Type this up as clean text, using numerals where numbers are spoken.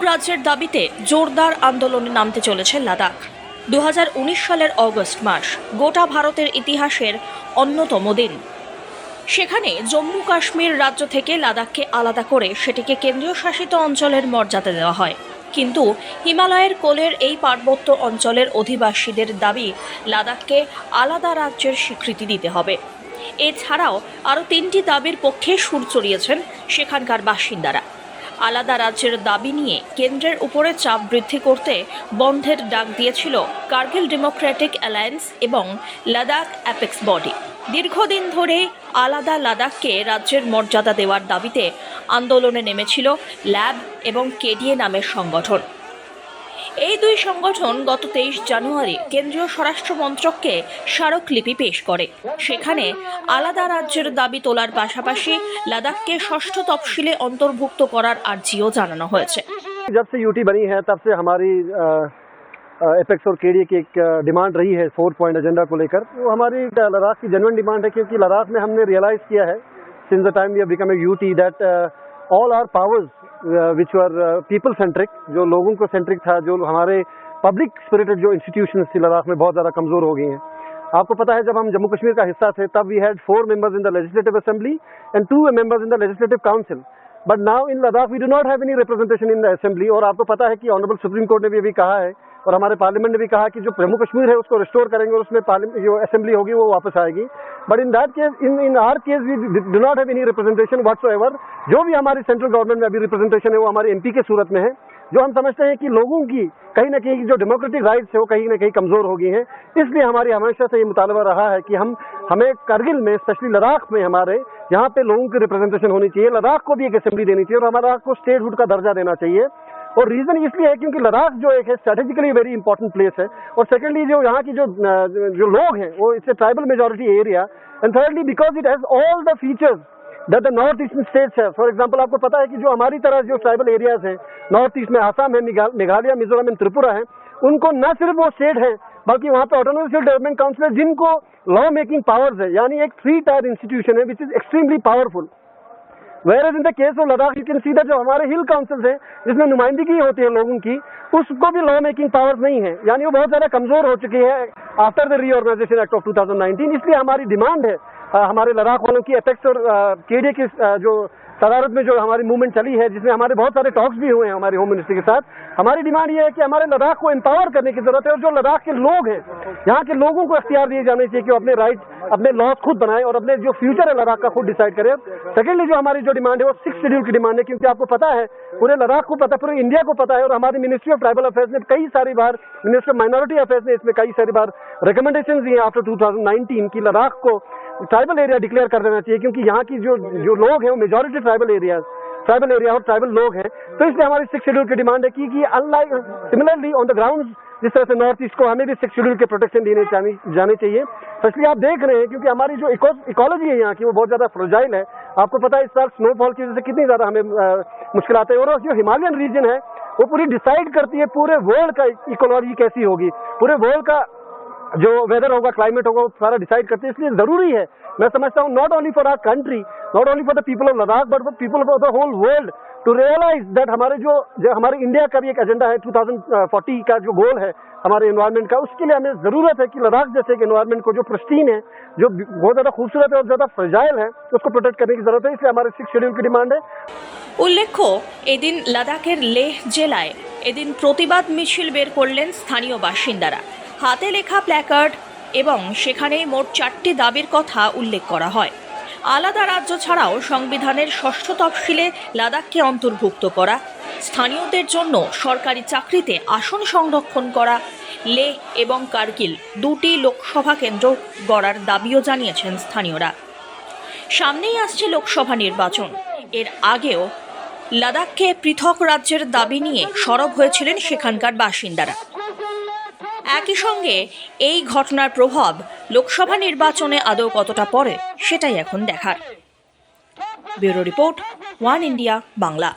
রাজ্যের দাবিতে জোরদার আন্দোলনে নামতে চলেছে লাদাখ। 2019 সালের অগস্ট মাস গোটা ভারতের ইতিহাসের অন্যতম দিন। সেখানে জম্মু কাশ্মীর রাজ্য থেকে লাদাখকে আলাদা করে সেটিকে কেন্দ্রীয় শাসিত অঞ্চলের মর্যাদা দেওয়া হয়। কিন্তু হিমালয়ের কোলের এই পার্বত্য অঞ্চলের অধিবাসীদের দাবি লাদাখকে আলাদা রাজ্যের স্বীকৃতি দিতে হবে। এছাড়াও আরও 3টি দাবির পক্ষে সুর চড়িয়েছেন সেখানকার বাসিন্দারা। আলাদা রাজ্যের দাবি নিয়ে কেন্দ্রের উপরে চাপ বৃদ্ধি করতে বন্ধের ডাক দিয়েছিল কার্গিল ডেমোক্রেটিক অ্যালায়েন্স এবং লাদাখ অ্যাপেক্স বডি। দীর্ঘদিন ধরে আলাদা লাদাখকে রাজ্যের মর্যাদা দেওয়ার দাবিতে আন্দোলনে নেমেছিল ল্যাব এবং কেডিএ নামের সংগঠন। এই দুই সংগঠন গত 23 জানুয়ারি কেন্দ্রীয় স্বরাষ্ট্র মন্ত্রককে স্মারকলিপি পেশ করে। সেখানে আলাদা রাজ্যের দাবি তোলার পাশাপাশি লাদাখকে ষষ্ঠ তফসিলে অন্তর্ভুক্ত করার আর্জিও জানানো হয়েছে। जब से यूटी बनी है तब से हमारी एपेक्स और केडीए की एक डिमांड रही है 4 पॉइंट एजेंडा को लेकर। वो हमारी लद्दाख की जेन्युइन डिमांड है, क्योंकि लद्दाख में हमने रियलाइज किया है since the time we have become a UT that all our powers which were people centric, जो लोगों को सेंट्रिक था, जो हमारे पब्लिक स्पिरिटेड जो इंस्टीट्यूशंस थी लद्दाख में बहुत ज़्यादा कमज़ोर हो गई हैं। आपको पता है जब हम जम्मू कश्मीर का हिस्सा थे तब we had 4 members in the legislative assembly and 2 members in the legislative council, but now in Ladakh we do not have any representation in the assembly. और आपको पता है कि ऑनरेबल सुप्रीम कोर्ट ने भी अभी कहा है और हमारे पार्लियामेंट ने भी कहा कि जो जम्मू कश्मीर है उसको रिस्टोर करेंगे और उसमें जो असेंबली होगी वो वापस आएगी। But in that case in our case we do not have any representation whatsoever. जो भी हमारी सेंट्रल गवर्नमेंट में अभी रिप्रेजेंटेशन है वो हमारे एमपी के सूरत में है, जो हम समझते हैं कि लोगों की कहीं ना कहीं जो डेमोक्रेटिक राइट्स है वो कहीं ना कहीं कमजोर हो गई हैं। इसलिए हमारी हमेशा से ये मुतालबा रहा है कि हमें कारगिल में, स्पेशली लद्दाख में, हमारे यहाँ पे लोगों की रिप्रेजेंटेशन होनी चाहिए। लद्दाख को भी एक असेंबली देनी चाहिए और हमारे लद्दाख को स्टेटहुड का दर्जा देना चाहिए। और रीजन इसलिए है क्योंकि लद्दाख जो एक है स्ट्रेटेजिकली वेरी इंपॉर्टेंट प्लेस है, और सेकेंडली जो यहाँ की जो लोग हैं वो it's a tribal majority area, and thirdly because it has all the features that the north eastern states है। फॉर एग्जाम्पल आपको पता है कि जो हमारी तरह जो ट्राइबल एरियाज हैं नॉर्थ ईस्ट में, आसाम है, मेघालय, मिजोरम एंड त्रिपुरा है, उनको न सिर्फ वो स्टेट है बल्कि वहाँ पे ऑटोनोमस डेवलपमेंट काउंसिल है जिनको लॉ मेकिंग पावर्स है, यानी एक 3 टायर इंस्टीट्यूशन है which is extremely powerful. Whereas in the case of Ladakh you can see that जो हमारे हिल काउंसिल्स हैं जिसमें नुमाइंदगी होती है लोगों की, उसको भी लॉ मेकिंग पावर्स नहीं है, यानी वो बहुत ज़्यादा कमज़ोर हो चुकी है after the reorganisation act of 2019। इसलिए हमारी डिमांड है हमारे लद्दाख वालों की, एपेक्स और केडीए की जो सदारत में जो हमारी मूवमेंट चली है, जिसमें हमारे बहुत सारे टॉक्स भी हुए हैं हमारे होम मिनिस्ट्री के साथ। हमारी डिमांड ये है कि हमारे लद्दाख को एम्पावर करने की जरूरत है, और जो लद्दाख के लोग हैं यहाँ के लोगों को इख्तियार दिए जाने चाहिए कि वो अपने राइट, अपने लॉज खुद बनाएं और अपने जो फ्यूचर है लद्दाख का खुद डिसाइड करें। सेकेंडली जो हमारी जो डिमांड है वो 6 शेड्यूल की डिमांड है, क्योंकि आपको पता है पूरे लद्दाख को पता है, पूरे इंडिया को पता है, और हमारी मिनिस्ट्री ऑफ ट्राइबल अफेयर्स ने कई सारी बार, मिनिस्ट्री ऑफ माइनॉरिटी अफेयर्स ने इसमें कई सारी बार रिकमेंडेशन दी है आफ्टर 2019 की लद्दाख को ट्राइबल एरिया डिक्लेयर कर देना चाहिए, क्योंकि यहाँ की जो लोग हैं वो मेजॉरिटी ट्राइबल एरिया और ट्राइबल लोग हैं। तो इसलिए हमारी 6 शेड्यूल की डिमांड है कि unlike similarly on the ground जिस तरह से नॉर्थ ईस्ट को हमें भी 6 शेड्यूल के प्रोटेक्शन देने जाने चाहिए। इसलिए आप देख रहे हैं क्योंकि हमारी जो इकोलॉजी है यहाँ की वो बहुत ज़्यादा फ्रेजाइल है। आपको पता है इस साल स्नोफॉल की वजह से कितनी ज़्यादा हमें मुश्किल आते हैं, और जो हिमालयन रीजन है वो पूरी डिसाइड करती है पूरे वर्ल्ड का इकोलॉजी कैसी होगी, पूरे वर्ल्ड का जो वेदर होगा, क्लाइमेट होगा, वो सारा डिसाइड करते हैं। इसलिए जरूरी है, मैं समझता हूँ, not only for our country, not only for the people of Ladakh, but for people of the whole world to realise that हमारे जो हमारे इंडिया का भी एक एजेंडा है 2040 का जो गोल है हमारे एनवायरनमेंट का, उसके लिए हमें जरूरत है कि लद्दाख जैसे एक एनवायरनमेंट को जो प्रिस्टीन है, जो बहुत ज्यादा खूबसूरत है और ज्यादा फ्रेजाइल है, उसको प्रोटेक्ट करने की जरूरत है। इसलिए हमारे 6 शेड्यूल की डिमांड है। উল্লেখ্য, এদিন লাদাখের লেহ জেলায় এদিন প্রতিবাদ মিছিল বের করলেন স্থানীয় বাসিন্দারা। হাতে লেখা প্ল্যাকার্ড এবং সেখানেই মোট 4টি দাবির কথা উল্লেখ করা হয়। আলাদা রাজ্য ছাড়াও সংবিধানের ষষ্ঠ তফসিলে লাদাখকে অন্তর্ভুক্ত করা, স্থানীয়দের জন্য সরকারি চাকরিতে আসন সংরক্ষণ করা, লেহ এবং কার্গিল 2টি লোকসভা কেন্দ্র গড়ার দাবিও জানিয়েছেন স্থানীয়রা। সামনেই আসছে লোকসভা নির্বাচন। এর আগেও লাদাখকে পৃথক রাজ্যের দাবি নিয়ে সরব হয়েছিলেন সেখানকার বাসিন্দারা। একই সঙ্গে এই ঘটনার প্রভাব লোকসভা নির্বাচনে আদৌ কতটা পড়ে সেটাই এখন দেখার। Bureau report, one India Bangla.